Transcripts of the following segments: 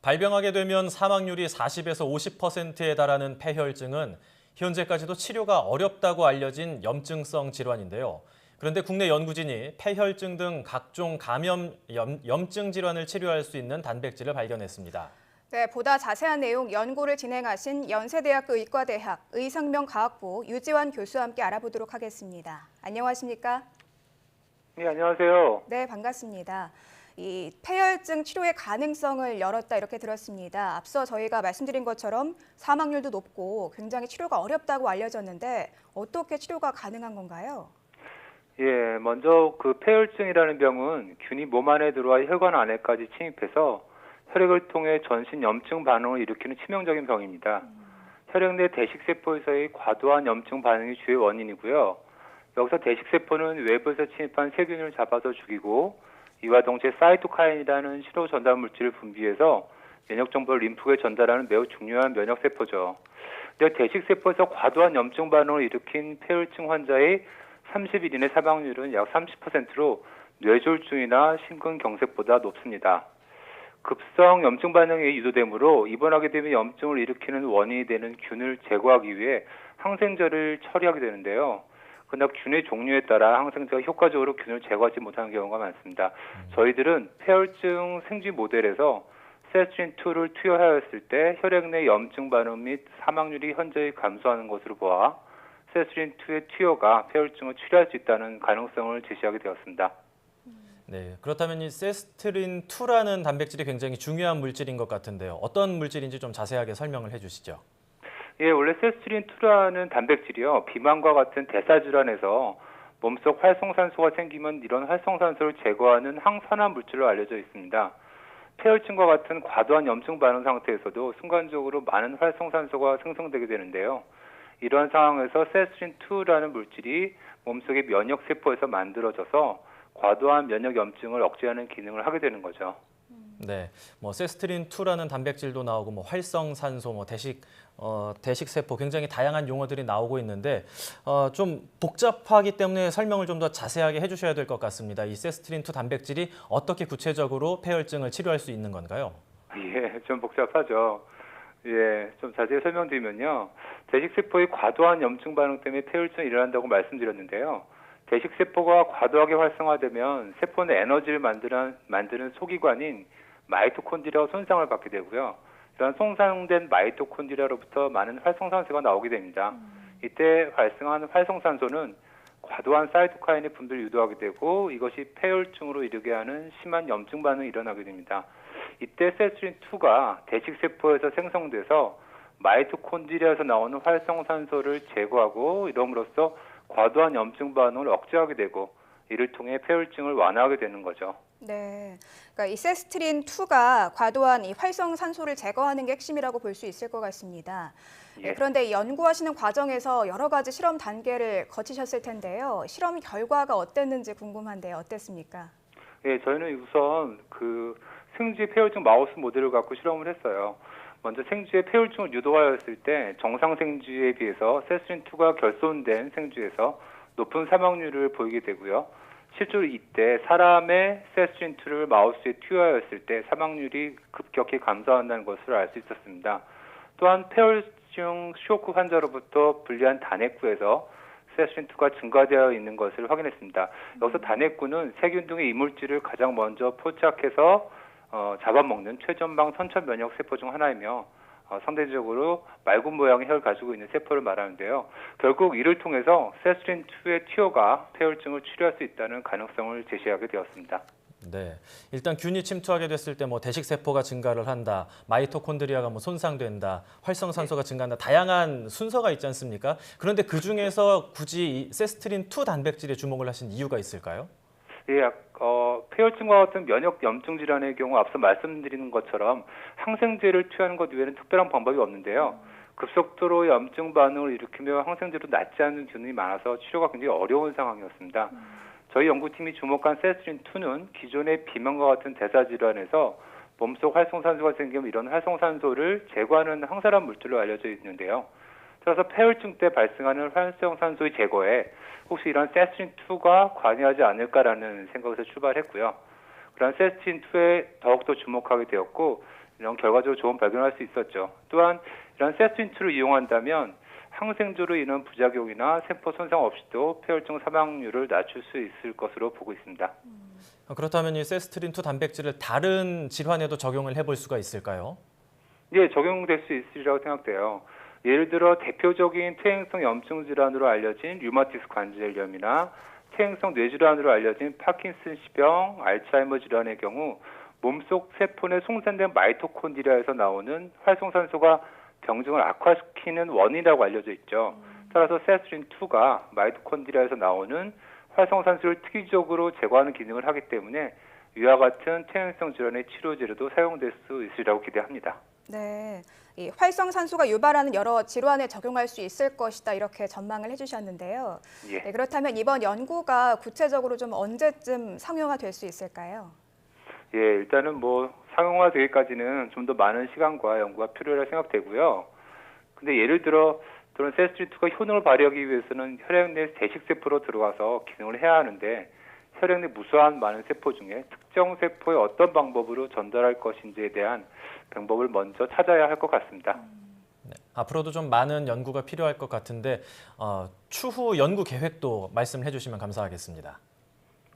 발병하게 되면 사망률이 40에서 50%에 달하는 폐혈증은 현재까지도 치료가 어렵다고 알려진 염증성 질환인데요. 그런데 국내 연구진이 폐혈증 등 각종 감염 염증 질환을 치료할 수 있는 단백질을 발견했습니다. 네, 보다 자세한 내용 연구를 진행하신 연세대학교 의과대학 의생명과학부 유지환 교수와 함께 알아보도록 하겠습니다. 안녕하십니까? 네, 안녕하세요. 네, 반갑습니다. 이 폐혈증 치료의 가능성을 열었다 이렇게 들었습니다. 앞서 저희가 말씀드린 것처럼 사망률도 높고 굉장히 치료가 어렵다고 알려졌는데 어떻게 치료가 가능한 건가요? 예, 먼저 그 폐혈증이라는 병은 균이 몸 안에 들어와 혈관 안에까지 침입해서 혈액을 통해 전신 염증 반응을 일으키는 치명적인 병입니다. 혈액 내 대식세포에서의 과도한 염증 반응이 주의 원인이고요. 여기서 대식세포는 외부에서 침입한 세균을 잡아서 죽이고 이와 동시에 사이토카인이라는 신호 전달 물질을 분비해서 면역 정보를 림프에 전달하는 매우 중요한 면역 세포죠. 근데 대식세포에서 과도한 염증 반응을 일으킨 폐혈증 환자의 30일 이내 사망률은 약 30%로 뇌졸중이나 심근경색보다 높습니다. 급성 염증 반응이 유도되므로 입원하게 되면 염증을 일으키는 원인이 되는 균을 제거하기 위해 항생제를 처리하게 되는데요. 그러나 균의 종류에 따라 항생제가 효과적으로 균을 제거하지 못하는 경우가 많습니다. 저희들은 폐혈증 생쥐 모델에서 세스트린2를 투여하였을 때 혈액 내 염증 반응 및 사망률이 현저히 감소하는 것으로 보아 세스트린2의 투여가 폐혈증을 치료할 수 있다는 가능성을 제시하게 되었습니다. 네, 그렇다면 이 세스트린2라는 단백질이 굉장히 중요한 물질인 것 같은데요. 어떤 물질인지 좀 자세하게 설명을 해주시죠. 예, 원래 세스트린2라는 단백질이요, 비만과 같은 대사질환에서 몸속 활성산소가 생기면 이런 활성산소를 제거하는 항산화 물질로 알려져 있습니다. 폐혈증과 같은 과도한 염증 반응 상태에서도 순간적으로 많은 활성산소가 생성되게 되는데요. 이러한 상황에서 세스트린2라는 물질이 몸속의 면역 세포에서 만들어져서 과도한 면역 염증을 억제하는 기능을 하게 되는 거죠. 네, 세스트린2라는 단백질도 나오고 활성산소, 대식세포 굉장히 다양한 용어들이 나오고 있는데 좀 복잡하기 때문에 설명을 좀 더 자세하게 해주셔야 될 것 같습니다. 이 세스트린2 단백질이 어떻게 구체적으로 폐혈증을 치료할 수 있는 건가요? 예, 좀 복잡하죠. 예, 좀 자세히 설명드리면요. 대식세포의 과도한 염증 반응 때문에 폐혈증이 일어난다고 말씀드렸는데요. 대식세포가 과도하게 활성화되면 세포 내 에너지를 만드는 소기관인 마이토콘드리아가 손상을 받게 되고요. 이런 손상된 마이토콘드리아로부터 많은 활성산소가 나오게 됩니다. 이때 발생하는 활성산소는 과도한 사이토카인의 분비를 유도하게 되고 이것이 폐혈증으로 이르게 하는 심한 염증 반응이 일어나게 됩니다. 이때 세스트린2가 대식세포에서 생성돼서 마이토콘드리아에서 나오는 활성산소를 제거하고 이럼으로써 과도한 염증 반응을 억제하게 되고 이를 통해 폐혈증을 완화하게 되는 거죠. 네, 그러니까 이 세스트린2가 과도한 이 활성산소를 제거하는 게 핵심이라고 볼 수 있을 것 같습니다. 네, 예. 그런데 이 연구하시는 과정에서 여러 가지 실험 단계를 거치셨을 텐데요. 실험 결과가 어땠는지 궁금한데요. 어땠습니까? 예, 저희는 우선 그 생쥐 폐혈증 마우스 모델을 갖고 실험을 했어요. 먼저 생쥐의 폐혈증을 유도하였을 때 정상 생쥐에 비해서 세스트린2가 결손된 생쥐에서 높은 사망률을 보이게 되고요. 실제로 이때 사람의 세스트린2를 마우스에 투여하였을 때 사망률이 급격히 감소한다는 것을 알 수 있었습니다. 또한 폐혈증 쇼크 환자로부터 분리한 단핵구에서 세스트린2가 증가되어 있는 것을 확인했습니다. 여기서 단핵구는 세균 등의 이물질을 가장 먼저 포착해서 잡아먹는 최전방 선천 면역 세포 중 하나이며 상대적으로 맑은 모양의 혈을 가지고 있는 세포를 말하는데요. 결국 이를 통해서 세스트린2의 투여가 폐혈증을 치료할 수 있다는 가능성을 제시하게 되었습니다. 네, 일단 균이 침투하게 됐을 때 대식세포가 증가를 한다, 마이토콘드리아가 손상된다, 활성산소가 증가한다, 다양한 순서가 있지 않습니까? 그런데 그 중에서 굳이 이 세스트린2 단백질에 주목을 하신 이유가 있을까요? 예, 폐혈증과 같은 면역 염증 질환의 경우 앞서 말씀드리는 것처럼 항생제를 투여하는 것 외에는 특별한 방법이 없는데요. 급속도로 염증 반응을 일으키며 항생제로 낫지 않는 균이 많아서 치료가 굉장히 어려운 상황이었습니다. 저희 연구팀이 주목한 세스트린2는 기존의 비만과 같은 대사질환에서 몸속 활성산소가 생기면 이런 활성산소를 제거하는 항산화 물질로 알려져 있는데요. 따라서 폐혈증 때 발생하는 활성산소의 제거에 혹시 이런 세스트린2가 관여하지 않을까라는 생각에서 출발했고요. 그런 세스트린2에 더욱더 주목하게 되었고 이런 결과적으로 좋은 발견을 할 수 있었죠. 또한 이런 세스트린2를 이용한다면 항생제로 인한 부작용이나 세포 손상 없이도 폐혈증 사망률을 낮출 수 있을 것으로 보고 있습니다. 그렇다면 이 세스트린2 단백질을 다른 질환에도 적용을 해볼 수가 있을까요? 예, 적용될 수 있으리라고 생각돼요. 예를 들어 대표적인 퇴행성 염증 질환으로 알려진 류마티스 관절염이나 퇴행성 뇌질환으로 알려진 파킨슨씨병, 알츠하이머 질환의 경우 몸속 세포 내 송산된 마이토콘드리아에서 나오는 활성산소가 병증을 악화시키는 원인이라고 알려져 있죠. 따라서 세스트린2가 마이토콘드리아에서 나오는 활성산소를 특이적으로 제거하는 기능을 하기 때문에 이와 같은 퇴행성 질환의 치료제로도 사용될 수 있으리라고 기대합니다. 네, 이 활성산소가 유발하는 여러 질환에 적용할 수 있을 것이다 이렇게 전망을 해주셨는데요. 예. 네, 그렇다면 이번 연구가 구체적으로 좀 언제쯤 상용화될 수 있을까요? 예, 일단은 뭐 상용화되기까지는 좀 더 많은 시간과 연구가 필요하다고 생각되고요. 근데 예를 들어 또는 세스트린2가 효능을 발휘하기 위해서는 혈액 내 대식세포로 들어가서 기능을 해야 하는데 혈액 내 무수한 많은 세포 중에 특정 세포에 어떤 방법으로 전달할 것인지에 대한 방법을 먼저 찾아야 할 것 같습니다. 네, 앞으로도 좀 많은 연구가 필요할 것 같은데 추후 연구 계획도 말씀해 주시면 감사하겠습니다.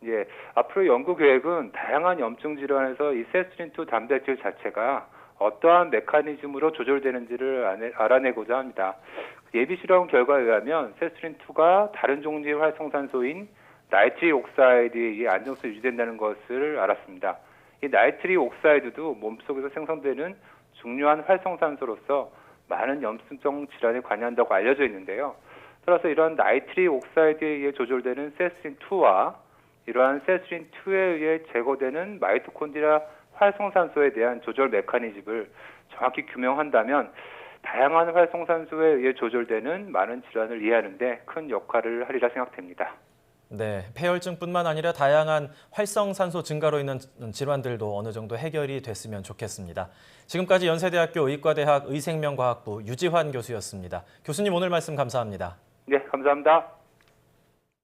예, 앞으로 연구 계획은 다양한 염증 질환에서 이 세스트린2 단백질 자체가 어떠한 메커니즘으로 조절되는지를 알아내고자 합니다. 예비 실험 결과에 의하면 세스트린2가 다른 종류의 활성산소인 나이트리 옥사이드에 의해 안정성이 유지된다는 것을 알았습니다. 이 나이트리 옥사이드도 몸속에서 생성되는 중요한 활성산소로서 많은 염증성 질환에 관여한다고 알려져 있는데요. 따라서 이런 나이트리 옥사이드에 의해 조절되는 세스트린2와 이러한 세스트린2에 의해 제거되는 마이토콘드리아 활성산소에 대한 조절 메커니즘을 정확히 규명한다면 다양한 활성산소에 의해 조절되는 많은 질환을 이해하는 데 큰 역할을 하리라 생각됩니다. 네, 폐혈증뿐만 아니라 다양한 활성산소 증가로 인한 질환들도 어느 정도 해결이 됐으면 좋겠습니다. 지금까지 연세대학교 의과대학 의생명과학부 유지환 교수였습니다. 교수님 오늘 말씀 감사합니다. 네, 감사합니다.